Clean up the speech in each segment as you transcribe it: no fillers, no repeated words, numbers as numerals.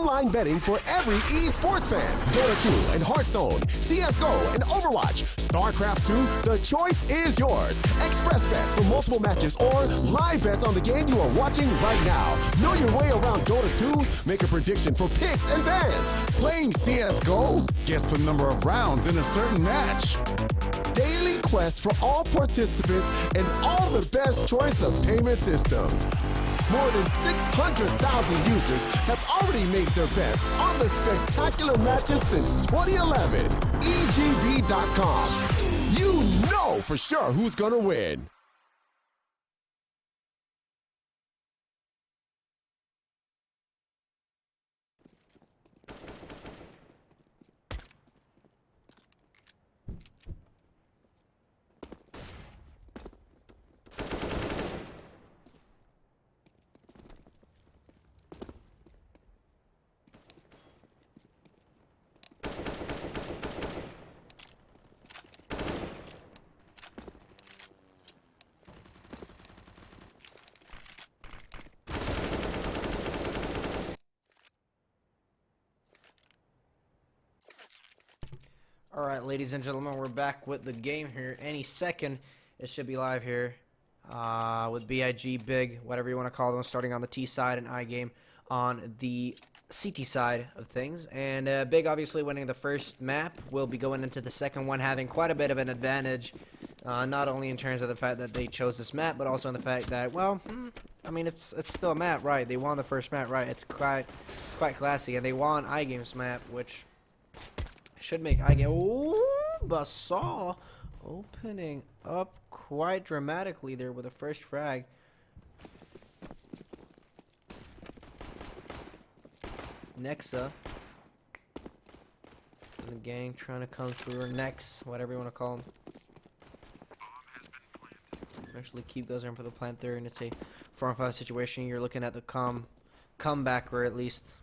online betting for every esports fan. Dota 2 and Hearthstone, CSGO and Overwatch, StarCraft 2, the choice is yours. Express bets for multiple matches or live bets on the game you are watching right now. Know your way around Dota 2? Make a prediction for picks and bans. Playing CSGO? Guess the number of rounds in a certain match. Daily quests for all participants and all the best choice of payment systems. More than 600,000 users have already made their bets on the spectacular matches since 2011. EGB.com. You know for sure who's gonna win. Alright, ladies and gentlemen, we're back with the game here. Any second, it should be live here with BIG, Big, whatever you want to call them, starting on the T side and iGame on the CT side of things. And Big obviously winning the first map. Will be going into the second one having quite a bit of an advantage, not only in terms of the fact that they chose this map, but also in the fact that, well, I mean, it's still a map, right? They won the first map, right? It's quite classy, and they won iGame's map, which should make iGame. Ooh, Basal opening up quite dramatically there with the first frag. Nexa. And the gang trying to come through, or Nex, whatever you want to call them. Eventually, Keep goes in for the plant there, and it's a 4-on-5 situation. You're looking at the comeback, or at least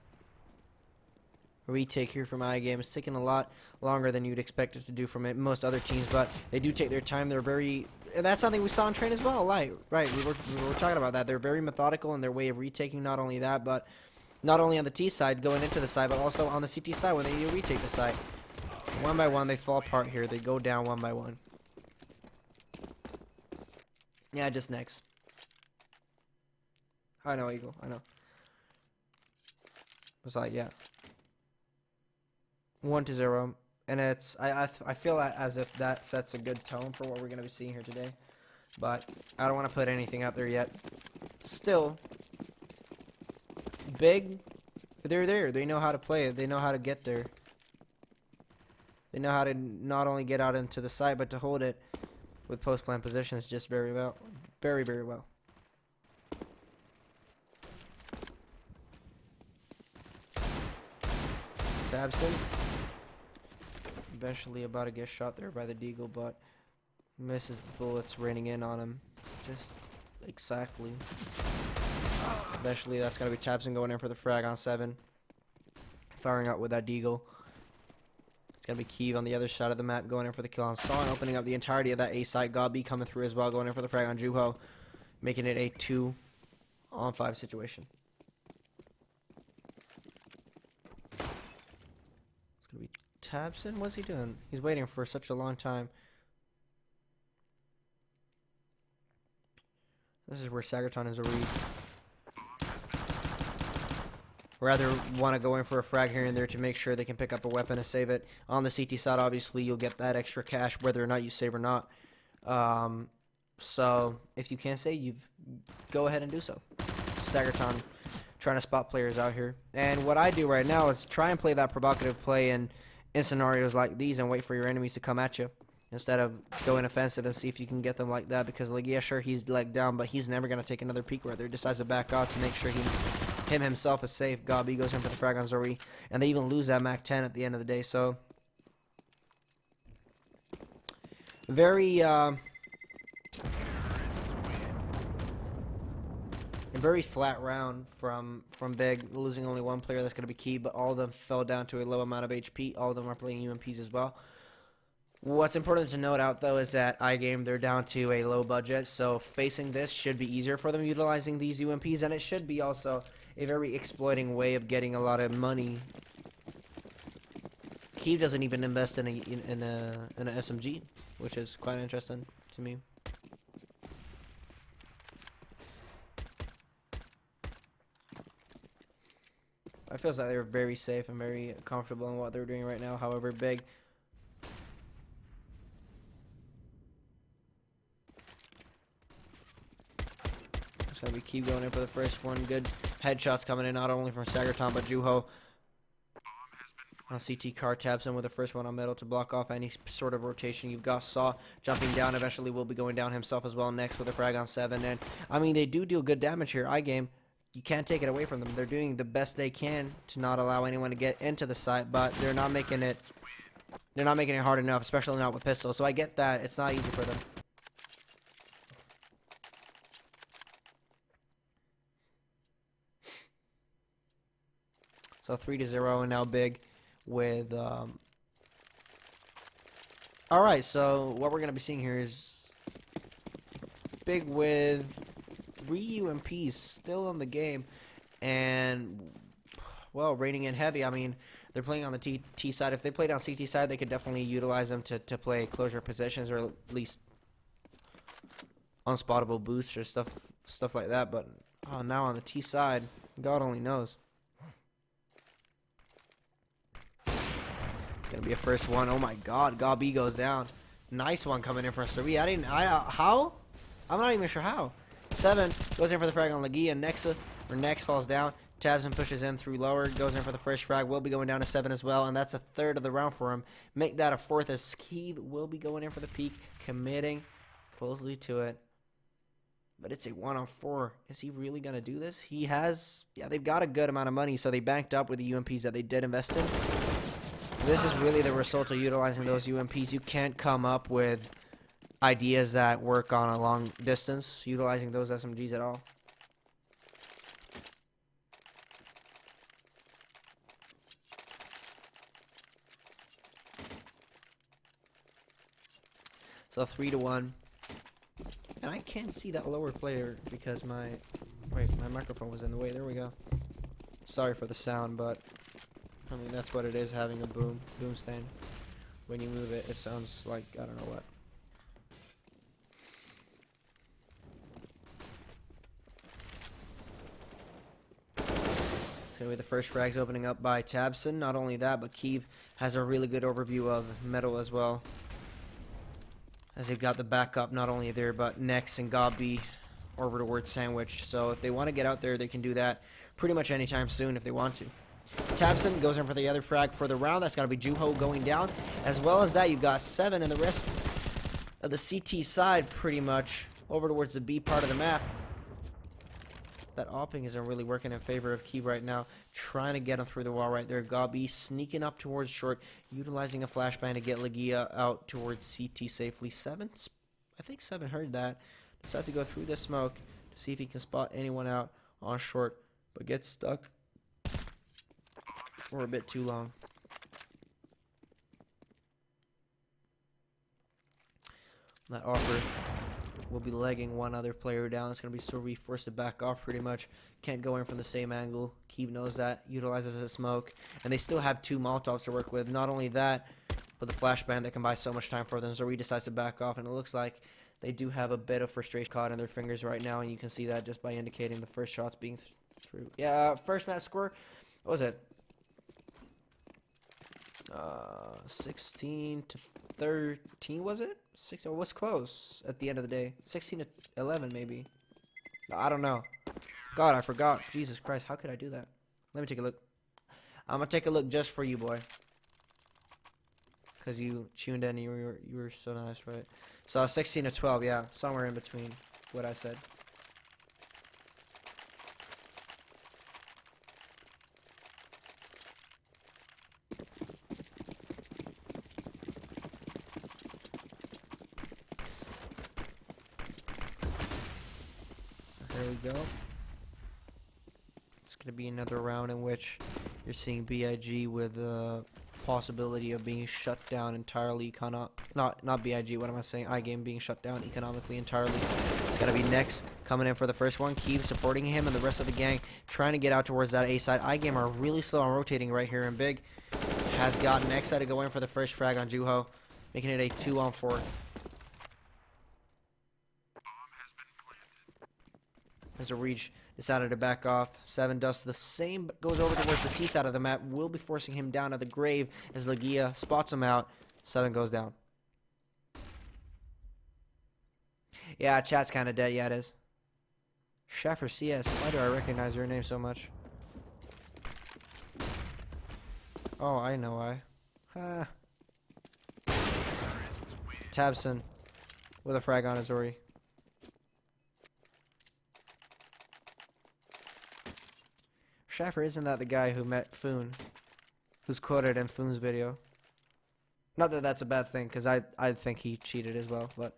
retake here from iGame. It's taking a lot longer than you'd expect it to do from most other teams, but they do take their time. They're very, and that's something we saw in train as well. Right, we were talking about that. They're very methodical in their way of retaking. Not only that, but not only on the T side going into the side, but also on the CT side when they retake the side. One by one, they fall apart here. They go down one by one. Yeah, just next. I know, Eagle. I know. It's like, yeah. 1-0, and it's I feel as if that sets a good tone for what we're gonna be seeing here today, but I don't want to put anything out there yet. Still, Big, they're there. They know how to play it. They know how to get there. They know how to not only get out into the side, but to hold it with post-plant positions just very well, very well. Tabson. Eventually about to get shot there by the Deagle, but misses the bullets raining in on him. Just exactly. Eventually that's going to be Tabson going in for the frag on 7. Firing out with that Deagle. It's going to be Keeve on the other side of the map going in for the kill on Son, opening up the entirety of that A side. Gabi coming through as well, going in for the frag on Juho, making it a 2-on-5 situation. It's going to be Tabson, what's he doing? He's waiting for such a long time. This is where Sagerton is a read. Rather want to go in for a frag here and there to make sure they can pick up a weapon to save it. On the CT side, obviously, you'll get that extra cash whether or not you save or not. So, if you can save, you go ahead and do so. Sagerton trying to spot players out here. And what I do right now is try and play that provocative play in scenarios like these and wait for your enemies to come at you instead of going offensive and see if you can get them like that, because, like, yeah, sure, he's leg down, but he's never going to take another peek where he decides to back off to make sure him himself is safe. Gabi goes in for the frag on Zori, and they even lose that Mac 10 at the end of the day. So very very flat round from Big, losing only one player. That's going to be key, but all of them fell down to a low amount of HP. All of them are playing UMPs as well. What's important to note out, though, is that iGame, they're down to a low budget, so facing this should be easier for them utilizing these UMPs, and it should be also a very exploiting way of getting a lot of money. Keeve doesn't even invest in an SMG, which is quite interesting to me. I feel like they're very safe and very comfortable in what they're doing right now. However, Big, it's gonna be Keeve going in for the first one. Good headshots coming in, not only from Sagerton but Juho. On CT, car taps in with the first one on middle to block off any sort of rotation. You've got Saw jumping down. Eventually will be going down himself as well next with a frag on 7. And I mean, they do deal good damage here. iGame, you can't take it away from them. They're doing the best they can to not allow anyone to get into the site, but they're not making it hard enough, especially not with pistols. So I get that it's not easy for them. So 3-0, and now Big with alright, so what we're gonna be seeing here is Big with 3 UMPs still in the game, and well, raining in heavy. I mean, they're playing on the T side. If they played on CT side, they could definitely utilize them to play closure positions, or at least unspottable boosts or stuff like that. But oh, now on the T side, God only knows. Gonna be a first one. Oh my God, Gabi goes down. Nice one coming in for Suri. How? I'm not even sure how. 7 goes in for the frag on Lagia. Next falls down. Tabs and pushes in through lower. Goes in for the first frag. Will be going down to 7 as well, and that's a third of the round for him. Make that a fourth as Keeve will be going in for the peak, committing closely to it. But it's a 1-on-4. Is he really gonna do this? He has. Yeah, they've got a good amount of money, so they banked up with the UMPs that they did invest in. This is really the result of utilizing those UMPs. You can't come up with ideas that work on a long distance utilizing those SMGs at all. So 3-1. And I can't see that lower player because my microphone was in the way. There we go. Sorry for the sound, but I mean, that's what it is, having a boom stand. When you move it, it sounds like, I don't know what. It's going to be the first frags opening up by Tabson. Not only that, but Keeve has a really good overview of Metal as well, as they've got the backup not only there, but Nex and Gabi over towards Sandwich. So if they want to get out there, they can do that pretty much anytime soon if they want to. Tabson goes in for the other frag for the round. That's got to be Juho going down. As well as that, you've got 7 and the rest of the CT side pretty much over towards the B part of the map. That opping isn't really working in favor of Keeve right now. Trying to get him through the wall right there. Gabi sneaking up towards short, utilizing a flashbang to get Lagia out towards CT safely. 7, I think 7 heard that. Decides to go through the smoke to see if he can spot anyone out on short, but gets stuck for a bit too long. That offer will be legging one other player down. It's going to be Sorby forced to back off pretty much. Can't go in from the same angle. Keeve knows that. Utilizes a smoke. And they still have 2 Molotovs to work with. Not only that, but the flashbang that can buy so much time for them. Sorby decides to back off, and it looks like they do have a bit of frustration caught in their fingers right now, and you can see that just by indicating the first shots being through. Yeah, first match score, what was it? 16 to 13, was it? 16, was close at the end of the day. 16 to 11 maybe. I don't know. God, I forgot. Jesus Christ, how could I do that? Let me take a look. I'm gonna take a look just for you, boy, because you tuned in and you were so nice, right? So 16 to 12, yeah, somewhere in between what I said. There we go. It's going to be another round in which you're seeing BIG with possibility of being shut down entirely. Not BIG. What am I saying? iGame being shut down economically entirely. It's gonna be Nex coming in for the first one. Keeve supporting him and the rest of the gang trying to get out towards that A side. iGame are really slow on rotating right here, and Big has got Nex to go in for the first frag on Juho, making it a 2-on-4. There's a reach. Decided to back off. 7 does the same, but goes over towards the T side of the map. Will be forcing him down to the grave as Legia spots him out. 7 goes down. Yeah, chat's kind of dead. Yeah, it is. Shaffer CS. Why do I recognize your name so much? Oh, I know why. Ha. Tabson with a frag on Azori. Schaffer, isn't that the guy who met Foon? Who's quoted in Foon's video? Not that that's a bad thing, because I think he cheated as well, but...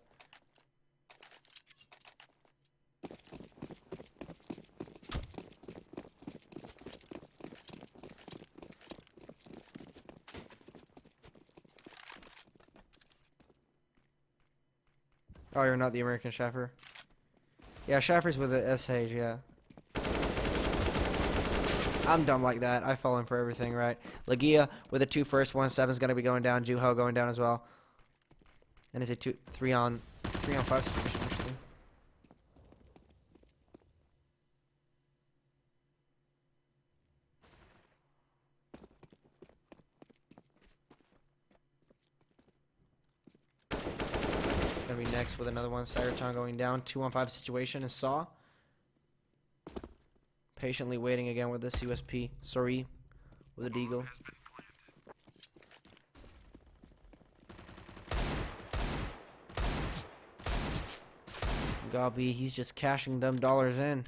Oh, you're not the American Schaffer? Yeah, Schaffer's with the SH, yeah. I'm dumb like that. I fall in for everything, right? Legia with a 2 first. 1-7's going to be going down. Juho going down as well. And it's a 3-on-5 situation, actually. It's going to be Nex with another one. Cyberton going down. 2-on-5 situation. And Saw patiently waiting again with this USP. Sorry, with a deagle. Gabi, he's just cashing them dollars in.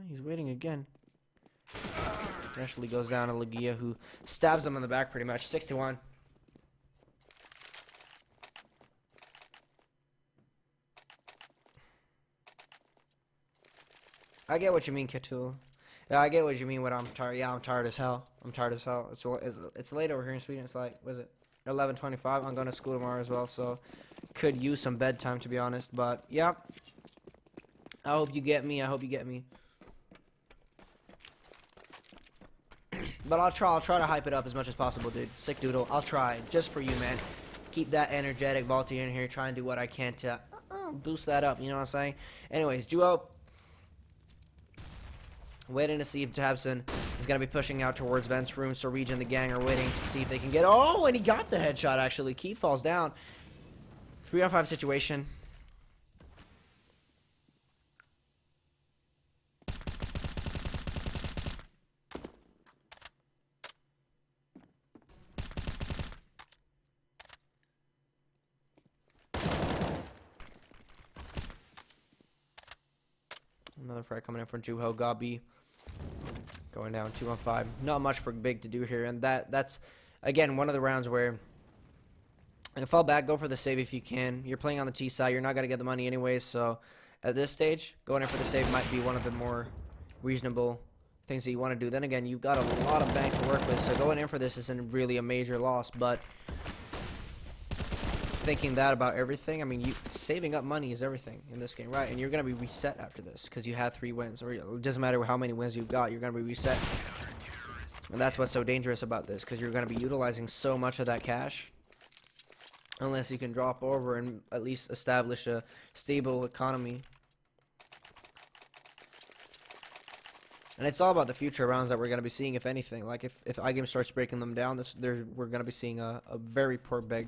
He's waiting again. Eventually goes down to Legia, who stabs him in the back pretty much. 61. I get what you mean, Ketul. Yeah, I get what you mean when I'm tired. Yeah, I'm tired as hell. I'm tired as hell. It's late over here in Sweden. It's like, what is it? 11:25. I'm going to school tomorrow as well, so could use some bedtime, to be honest. But, yeah. I hope you get me. I hope you get me. But I'll try to hype it up as much as possible, dude. Sick doodle. I'll try. Just for you, man. Keep that energetic Balti in here. Try and do what I can to boost that up. You know what I'm saying? Anyways, Duo. Waiting to see if Tabson is going to be pushing out towards Vent's room. So Reg and the gang are waiting to see if they can get... Oh, and he got the headshot, actually. Keith falls down. 3-on-5 situation. Another frag coming in from Juho. Gabi going down 2-on-5. Not much for Big to do here, and that's again one of the rounds where fall back, go for the save if you can. You're playing on the T side. You're not gonna get the money anyways, so at this stage, going in for the save might be one of the more reasonable things that you want to do. Then again, you've got a lot of bank to work with, so going in for this isn't really a major loss, but thinking that about everything, I mean, saving up money is everything in this game, right? And you're going to be reset after this because you had 3 wins. Or it doesn't matter how many wins you've got, you're going to be reset. And that's what's so dangerous about this, because you're going to be utilizing so much of that cash unless you can drop over and at least establish a stable economy. And it's all about the future rounds that we're going to be seeing, if anything. Like, if iGame starts breaking them down, we're going to be seeing a very poor Big.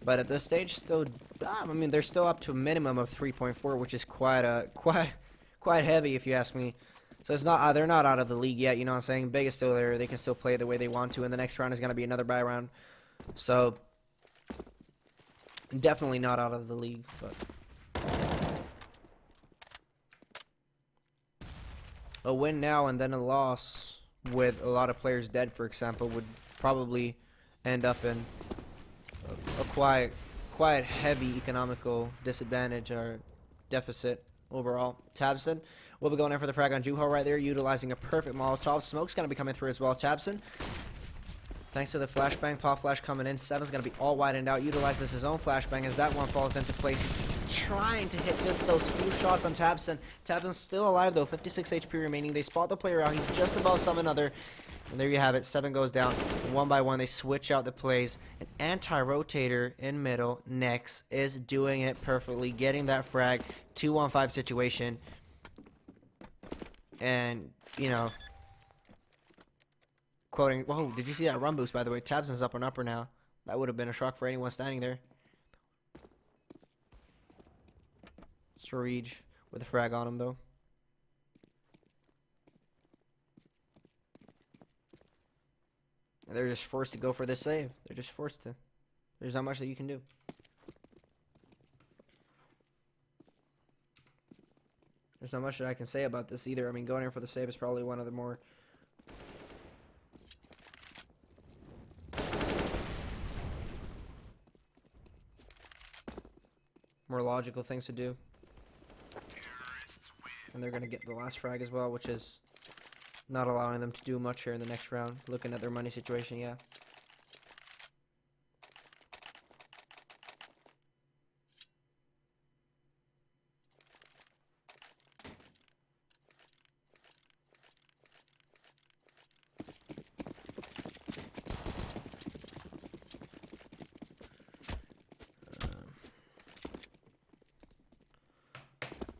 But at this stage, still, I mean, they're still up to a minimum of 3.4, which is quite heavy, if you ask me. So it's not, they're not out of the league yet. You know what I'm saying? Big is still there. They can still play the way they want to, and the next round is going to be another bye round. So definitely not out of the league. But a win now and then a loss with a lot of players dead, for example, would probably end up in a quite heavy economical disadvantage or deficit overall. Tabson will be going in for the frag on Juho right there, utilizing a perfect Molotov. Smoke's going to be coming through as well. Tabson, thanks to the flashbang, pop flash coming in. Seven's going to be all widened out, utilizes his own flashbang as that one falls into place. He's trying to hit just those few shots on Tabson. Tabson's still alive though, 56 HP remaining. They spot the player out. He's just above some another. And there you have it. 7 goes down. One by one, they switch out the plays. An anti-rotator in middle. Next is doing it perfectly, getting that frag. 2-on-5 situation. And, you know, quoting, whoa, did you see that run boost, by the way? Tabson's up and upper now. That would have been a shock for anyone standing there. StarSeries with a frag on him, though. They're just forced to go for this save. They're just forced to. There's not much that you can do. There's not much that I can say about this either. I mean, going in for the save is probably one of the more logical things to do. And they're going to get the last frag as well, which is not allowing them to do much here in the next round. Looking at their money situation, yeah.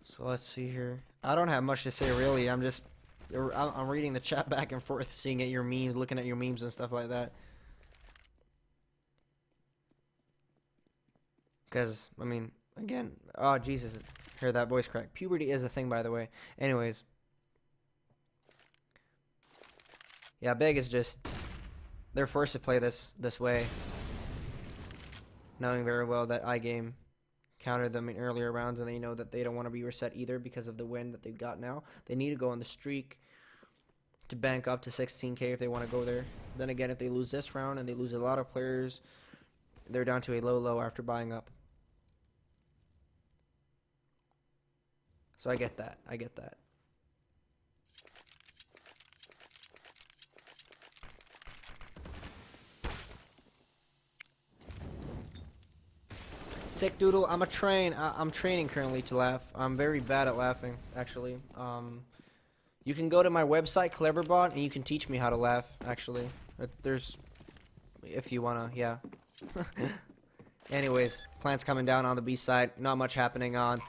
So let's see here. I don't have much to say really. I'm reading the chat back and forth, seeing at your memes, looking at your memes and stuff like that. Because, I mean, again, oh Jesus, heard that voice crack. Puberty is a thing, by the way. Anyways. Yeah, Big is just, they're forced to play this way, knowing very well that iGame countered them in earlier rounds, and they know that they don't want to be reset either because of the win that they've got now. They need to go on the streak to bank up to 16k if they want to go there. Then again, if they lose this round and they lose a lot of players, they're down to a low after buying up. So I get that. I get that. Sick Doodle, I'm training currently to laugh. I'm very bad at laughing, actually. You can go to my website, Cleverbot, and you can teach me how to laugh, actually. There's, if you wanna, yeah. Anyways, plants coming down on the B side. Not much happening on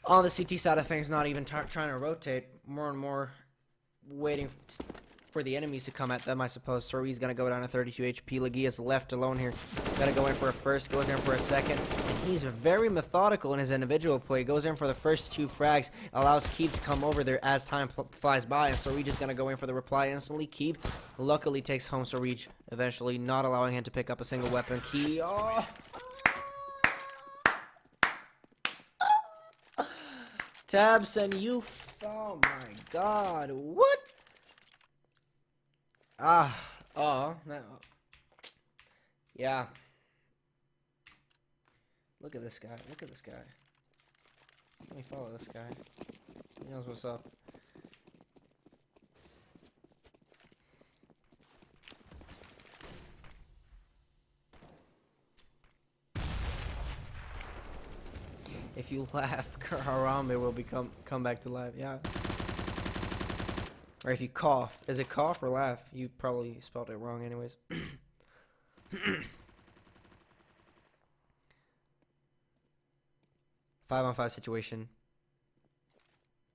the CT side of things. Not even trying to rotate. More and more waiting for the enemies to come at them, I suppose. Sorry's gonna go down to 32 HP. Legia's left alone here. Gotta go in for a first, goes in for a second. He's very methodical in his individual play. Goes in for the first 2 frags, allows Keep to come over there as time flies by, and Sorry just gonna go in for the reply instantly. Keep luckily takes home Sorry eventually, not allowing him to pick up a single weapon. Key, oh. Tabson, you, oh my god, what? No. Yeah. Look at this guy. Look at this guy. Let me follow this guy. He knows what's up. If you laugh, Harambe will come back to life. Yeah. Or if you cough. Is it cough or laugh? You probably spelled it wrong anyways. 5-on-5 situation.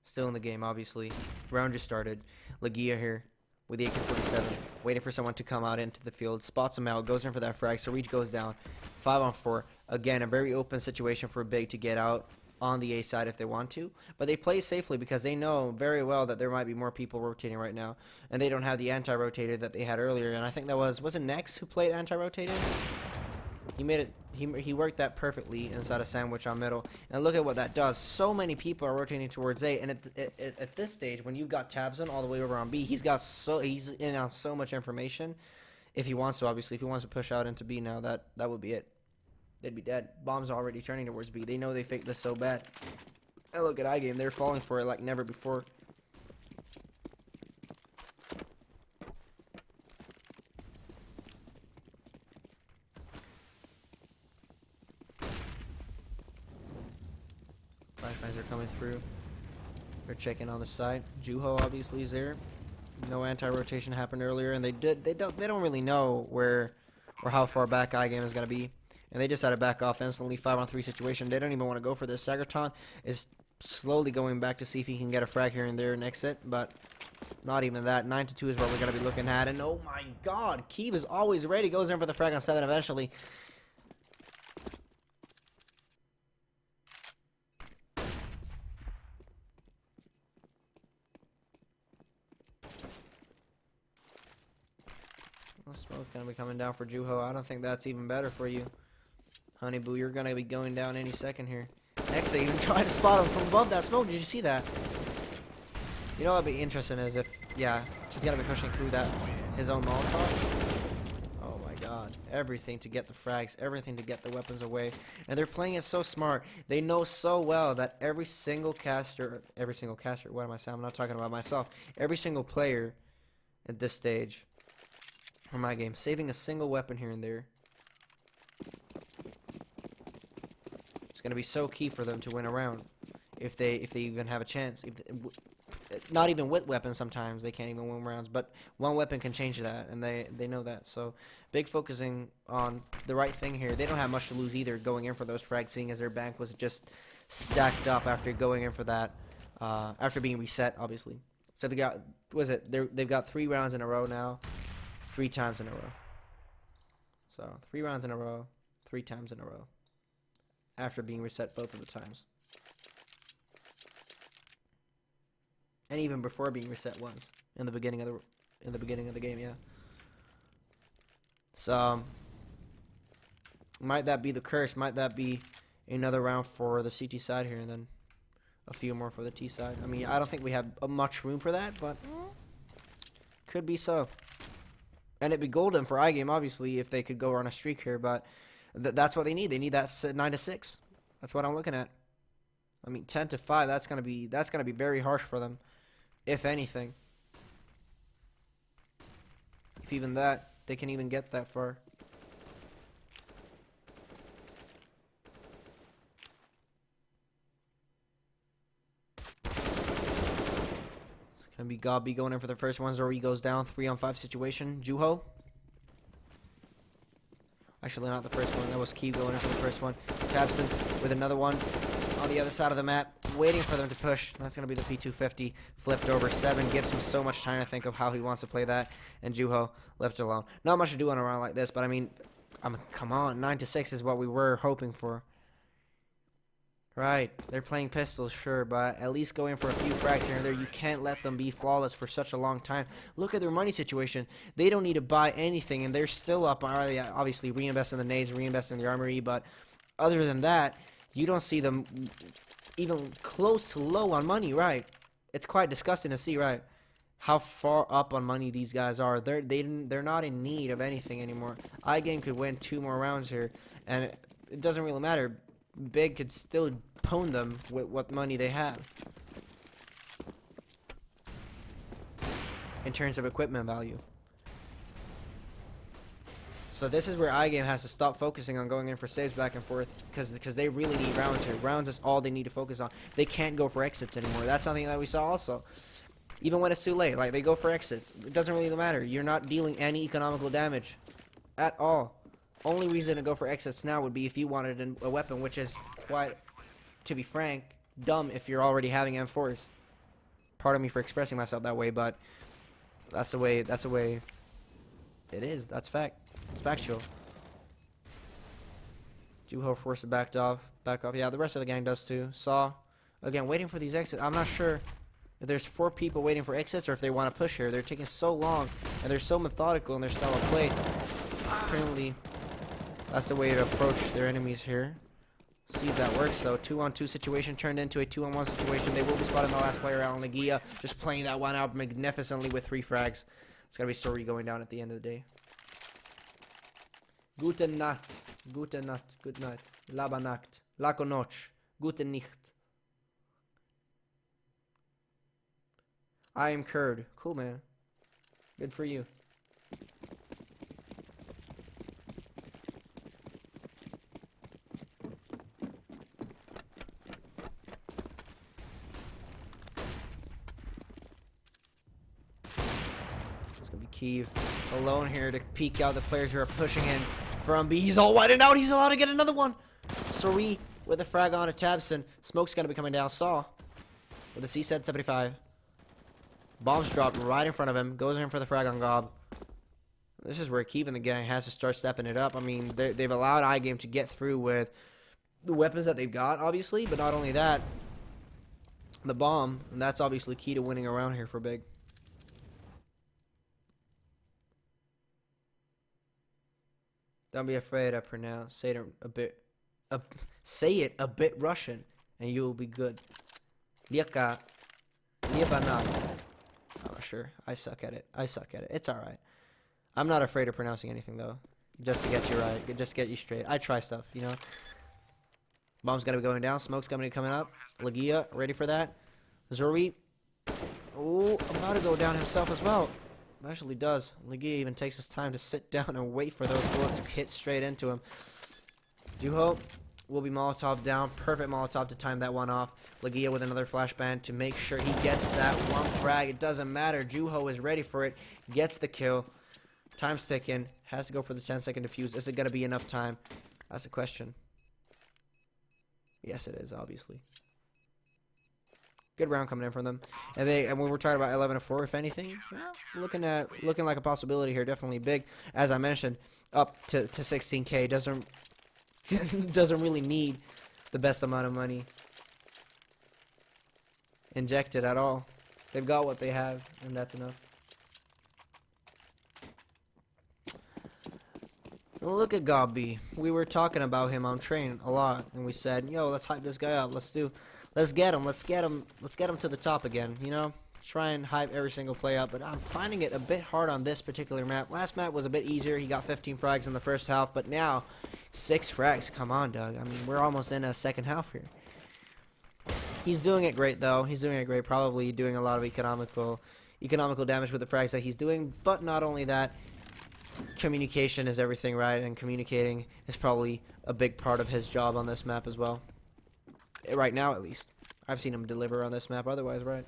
Still in the game, obviously. Round just started. Legia here with the AK-47. Waiting for someone to come out into the field. Spots him out. Goes in for that frag. Sarij goes down. 5-on-4. Again, a very open situation for Big to get out on the A side if they want to, but they play safely because they know very well that there might be more people rotating right now, and they don't have the anti-rotator that they had earlier. And I think that was it Nex who played anti-rotator? He made it. He worked that perfectly inside a sandwich on middle, and look at what that does. So many people are rotating towards A, and at this stage, when you've got Tabson all the way over on B, he's in on so much information. If he wants to, obviously. If he wants to push out into B now, that would be it. They'd be dead. Bombs are already turning towards B. They know they faked this so bad. And look at iGame. They're falling for it like never before. Flashbangs are coming through. They're checking on the side. Juho obviously is there. No anti-rotation happened earlier, and they don't really know where or how far back iGame is gonna be, and they decided to back off instantly. 5-on-3 situation. They don't even want to go for this. Sagerton is slowly going back to see if he can get a frag here and there and exit, but not even that. 9-2 is what we're gonna be looking at, and oh my God, Keeve is always ready. Goes in for the frag on 7 eventually. Smoke gonna be coming down for Juho. I don't think that's even better for you, Honeyboo. You're gonna be going down any second here. Nexa even tried to spot him from above that smoke. Did you see that? You know what'd be interesting is if, yeah, he's gonna be pushing through that his own Molotov. Oh my God! Everything to get the frags, everything to get the weapons away, and they're playing it so smart. They know so well that every single caster. What am I saying? I'm not talking about myself. Every single player at this stage. For my game, saving a single weapon here and there. It's gonna be so key for them to win a round, if they even have a chance. Not even with weapons, sometimes they can't even win rounds. But one weapon can change that, and they know that. So big focusing on the right thing here. They don't have much to lose either, going in for those frags, seeing as their bank was just stacked up after going in for that, after being reset, obviously. So they got, they've got 3 rounds in a row now. 3 times in a row. So 3 rounds in a row, 3 times in a row, after being reset both of the times, and even before being reset once in the beginning of the game. Yeah. So might that be the curse? Might that be another round for the CT side here, and then a few more for the T side? I mean, I don't think we have much room for that, but could be so. And it'd be golden for iGame, obviously, if they could go on a streak here. But that's what they need. They need that 9-6. That's what I'm looking at. I mean, 10-5. That's gonna be very harsh for them, if anything. If even that, they can even get that far. Gonna be Gobby going in for the first one. Zori goes down. 3-on-5 situation. Juho. Actually, not the first one. That was Keeve going in for the first one. Tabson with another one on the other side of the map, waiting for them to push. That's gonna be the P250 flipped over. 7 gives him so much time to think of how he wants to play that, and Juho left alone. Not much to do on a round like this, but I mean, come on, 9-6 is what we were hoping for. Right, they're playing pistols, sure, but at least going for a few frags here and there. You can't let them be flawless for such a long time. Look at their money situation. They don't need to buy anything, and they're still up. Obviously, reinvest in the nades, reinvest in the armory, but other than that, you don't see them even close to low on money, right? It's quite disgusting to see, right? How far up on money these guys are. They're not in need of anything anymore. iGame could win 2 more rounds here, and it doesn't really matter. Big could still pwn them with what money they have in terms of equipment value. So this is where iGame has to stop focusing on going in for saves back and forth, because they really need rounds here. Rounds is all they need to focus on. They can't go for exits anymore. That's something that we saw also. Even when it's too late, like, they go for exits. It doesn't really matter. You're not dealing any economical damage at all. Only reason to go for exits now would be if you wanted a weapon, which is quite, to be frank, dumb if you're already having M4s. Pardon me for expressing myself that way, but that's the way it is. That's fact. It's factual. Juho forced to back off. Yeah, the rest of the gang does too. Saw, again, waiting for these exits. I'm not sure if there's 4 people waiting for exits or if they want to push here. They're taking so long, and they're so methodical in their style of play. Apparently, that's the way to approach their enemies here. See if that works, though. 2-on-2 situation turned into a 2-on-1 situation. They will be spotting the last player out on Nagia, just playing that one out magnificently with 3 frags. It's going to be Sori going down at the end of the day. Gute Nacht. Gute Nacht. Good night. Laba Nacht. Lako noc. Gute Nicht. I am Kurd. Cool, man. Good for you. It's gonna be Kiev alone here to peek out the players who are pushing in from B. He's all widened out. He's allowed to get another one. Suri with a frag on to Tabson. Smoke's gonna be coming down. Saw with a C-set 75. Bombs dropped right in front of him. Goes in for the frag on Gob. This is where Kiev and the gang has to start stepping it up. I mean, they've allowed iGame to get through with the weapons that they've got, obviously. But not only that, the bomb. And that's obviously key to winning around here for Big. Don't be afraid to pronounce. Say it a bit Russian, and you will be good. Lieka. Liebanat. I'm not sure. I suck at it. It's alright. I'm not afraid of pronouncing anything, though. Just to get you right. Just to get you straight. I try stuff, you know? Bomb's gotta be going down. Smoke's gonna be coming up. Legia, ready for that. Zori. Oh, about to go down himself as well. Actually does. Legia even takes his time to sit down and wait for those bullets to hit straight into him. Duho will be Molotov down. Perfect Molotov to time that one off. Legia with another flashbang to make sure he gets that one frag. It doesn't matter. Juho is ready for it. Gets the kill. Time's ticking. Has to go for the 10-second defuse. Is it going to be enough time? That's the question. Yes, it is, obviously. Good round coming in from them. And when we're talking about 11-4, if anything, well, looking like a possibility here. Definitely big. As I mentioned, up to 16K doesn't really need the best amount of money injected at all. They've got what they have, and that's enough. Look at Gobby. We were talking about him on train a lot, and we said, "Yo, let's hype this guy up. Let's get him to the top again." You know, try and hype every single play up. But I'm finding it a bit hard on this particular map. Last map was a bit easier. He got 15 frags in the first half, but now 6 frags. Come on, Doug. I mean, we're almost in a second half here. He's doing it great, though. He's doing it great. Probably doing a lot of economical damage with the frags that he's doing. But not only that, communication is everything, right? And communicating is probably a big part of his job on this map as well. Right now, at least. I've seen him deliver on this map otherwise, right?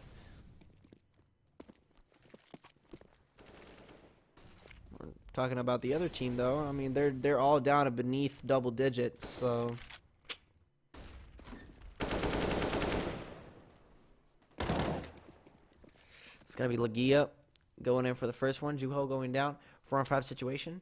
We're talking about the other team, though. I mean, they're all down to beneath double digits, so... It's going to be Legia going in for the first one. Juho going down. 4-on-5 situation.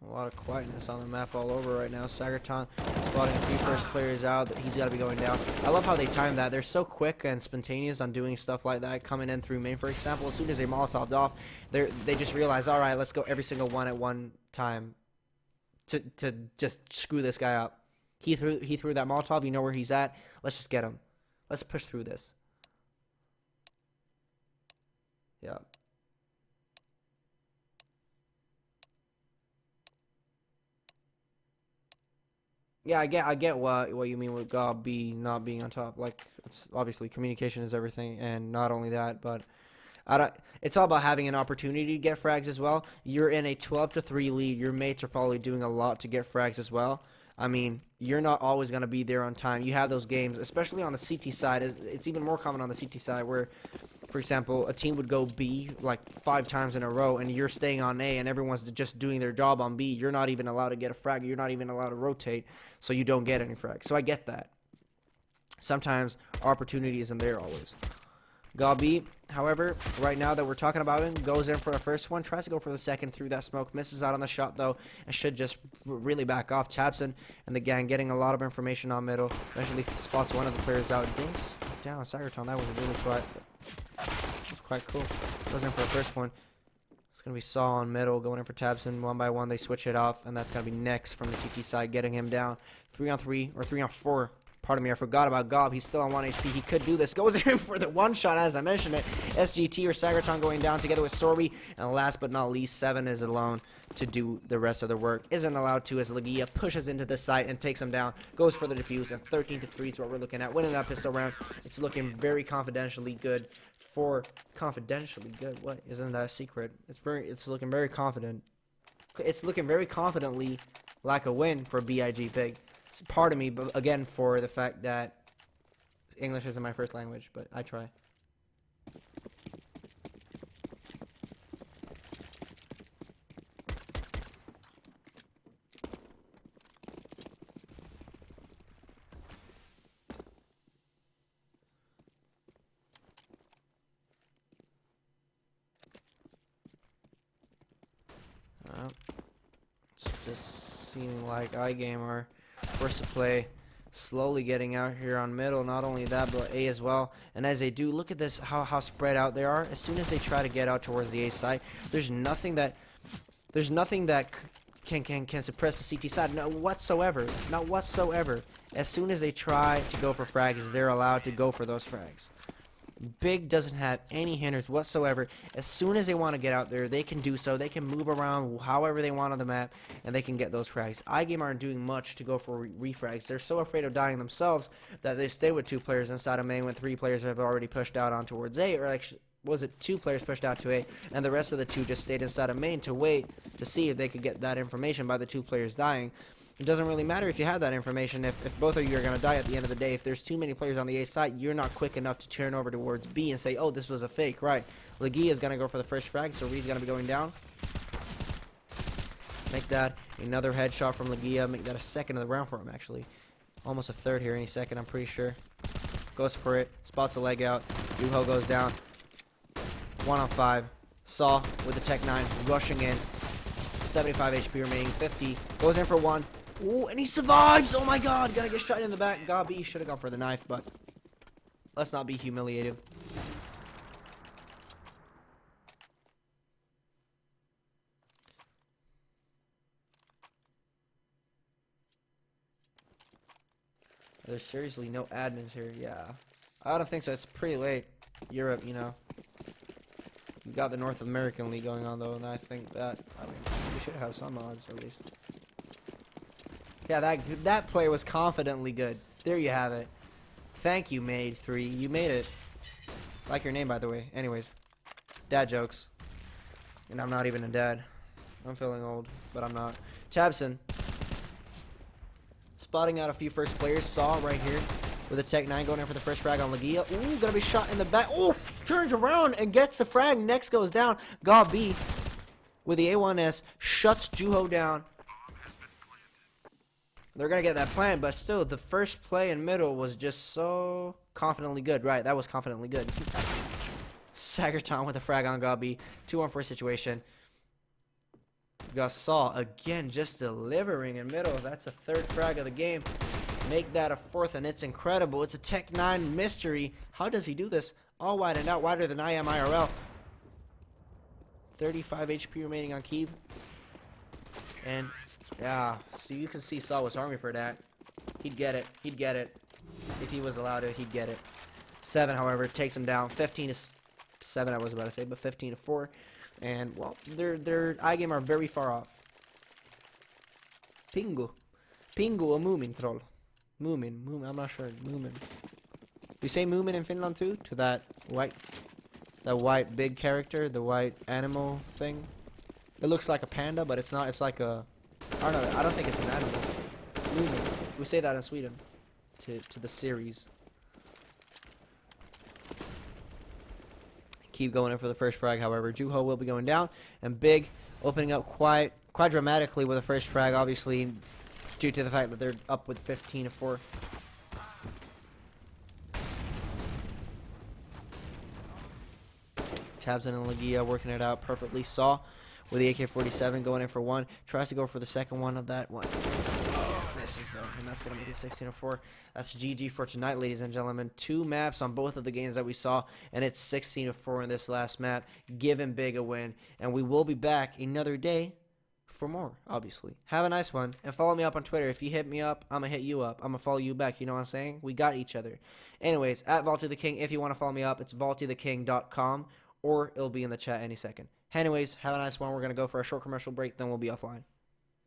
A lot of quietness on the map all over right now. Sagerton spotting a few first players out that he's got to be going down. I love how they time that. They're so quick and spontaneous on doing stuff like that. Coming in through main, for example, as soon as they Molotoved off, they just realize, all right, let's go every single one at one time to just screw this guy up. He threw that Molotov. You know where he's at. Let's just get him. Let's push through this. Yeah. Yeah, I get what you mean with God not being on top. Like, it's obviously communication is everything, and not only that, but it's all about having an opportunity to get frags as well. You're in a 12-3 lead. Your mates are probably doing a lot to get frags as well. I mean, you're not always going to be there on time. You have those games, especially on the CT side. It's even more common on the CT side where, for example, a team would go B like 5 times in a row, and you're staying on A, and everyone's just doing their job on B. You're not even allowed to get a frag. You're not even allowed to rotate, so you don't get any frags. So I get that. Sometimes opportunity isn't there always. Gabi, however, right now that we're talking about him, goes in for the first one, tries to go for the second through that smoke, misses out on the shot though, and should just really back off. Tabson and the gang getting a lot of information on middle. Eventually spots one of the players out. Dinks down Sagerton. That was really quite. It was quite cool. Goes in for the first one. It's going to be Saw on middle, going in for Tabson. One by one, they switch it off, and that's going to be Next from the CT side, getting him down. 3-on-3, or 3-on-4. Pardon me, I forgot about Gob. He's still on 1 HP. He could do this. Goes in for the one shot, as I mentioned it. SGT or Sagerton going down together with Sorby. And last but not least, 7 is alone to do the rest of the work. Isn't allowed to as Legia pushes into the site and takes him down. Goes for the defuse, and 13-3 is what we're looking at. Winning that pistol round. It's looking very confidentially good for... Confidentially good? What? Isn't that a secret? It's looking very confident. It's looking very confidently like a win for BIG Big. Pardon me, but again, for the fact that English isn't my first language, but I try. It's just seeming like iGame are forced to play, slowly getting out here on middle. Not only that, but A as well. And as they do, look at this, how spread out they are. As soon as they try to get out towards the A side, there's nothing that can suppress the CT side. No whatsoever. Not whatsoever. As soon as they try to go for frags, they're allowed to go for those frags. Big doesn't have any hindrance whatsoever. As soon as they want to get out there, they can do so. They can move around however they want on the map, and they can get those frags. iGame aren't doing much to go for refrags. They're so afraid of dying themselves that they stay with 2 players inside of main when 3 players have already pushed out on towards A, or actually, was it 2 players pushed out to A, and the rest of the 2 just stayed inside of main to wait to see if they could get that information by the 2 players dying. It doesn't really matter if you have that information if both of you are going to die at the end of the day. If there's too many players on the A side, you're not quick enough to turn over towards B and say, oh, this was a fake, right? Legia is going to go for the first frag, so Ree's going to be going down. Make that another headshot from Legia. Make that a second of the round for him, actually. Almost a third here any second, I'm pretty sure. Goes for it. Spots a leg out. Juho goes down. 1-on-5. Saw with the Tech 9 rushing in. 75 HP remaining. 50. Goes in for 1. Ooh, and he survives! Oh my god! Gotta get shot in the back. Gabi should have gone for the knife, but let's not be humiliated. There's seriously no admins here. Yeah. I don't think so. It's pretty late. Europe, you know. You got the North American League going on, though, and I think that, I mean, we should have some odds, at least. Yeah, that player was confidently good. There you have it. Thank you, Made3. You made it. Like your name, by the way. Anyways. Dad jokes. And I'm not even a dad. I'm feeling old, but I'm not. Tabson. Spotting out a few first players. Saw right here with a Tech 9 going in for the first frag on Legia. Ooh, gonna be shot in the back. Ooh, turns around and gets the frag. Next goes down. Gabi with the A1S shuts Juho down. They're gonna get that plan, but still, the first play in middle was just so confidently good. Right, that was confidently good. Sagerton with a frag on Gabi. 2-on-4 situation. Got Saw again, just delivering in middle. That's a third frag of the game. Make that a fourth, and it's incredible. It's a Tech 9 mystery. How does he do this? All wide and out, wider than I am IRL. 35 HP remaining on Keeb. And, yeah, so you can see Saw was hungry for that. He'd get it. He'd get it. If he was allowed to, he'd get it. 7, however, takes him down. 15-7, I was about to say, but 15-4. And, well, their iGame are very far off. Pingu. Pingu or Moomin troll. Moomin. I'm not sure. Moomin. Do you say Moomin in Finland too? To that white big character, the white animal thing? It looks like a panda, but it's not. It's like a... I don't know. I don't think it's an animal. Moomin. We say that in Sweden. To the series. Keep going in for the first frag, however. Juho will be going down. And Big opening up quite dramatically with the first frag, obviously, due to the fact that they're up with 15-4. Tabson and Legia working it out perfectly. Saw with the AK-47 going in for 1. Tries to go for the second one of that one. misses, though, and that's going to make it 16-4. That's GG for tonight, ladies and gentlemen. 2 maps on both of the games that we saw, and it's 16-4 in this last map, giving Big a win. And we will be back another day for more, obviously. Have a nice one, and follow me up on Twitter. If you hit me up, I'm going to hit you up. I'm going to follow you back, you know what I'm saying? We got each other. Anyways, at Vaulty the King, if you want to follow me up, it's vaultytheking.com, or it'll be in the chat any second. Anyways, have a nice one. We're going to go for a short commercial break, then we'll be offline.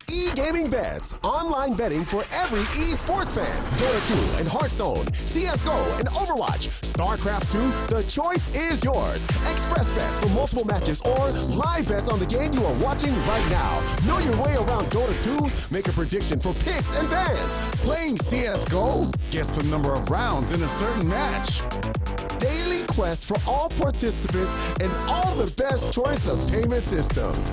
E-gaming bets, online betting for every esports fan. Dota 2 and Hearthstone, CSGO and Overwatch, StarCraft 2, the choice is yours. Express bets for multiple matches or live bets on the game you are watching right now. Know your way around Dota 2? Make a prediction for picks and bans. Playing CSGO? Guess the number of rounds in a certain match. Daily quests for all participants and all the best choice of payment systems.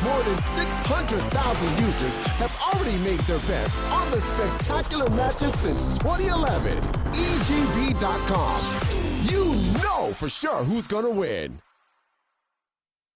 More than 600,000 users have already made their bets on the spectacular matches since 2011. EGB.com. You know for sure who's gonna win.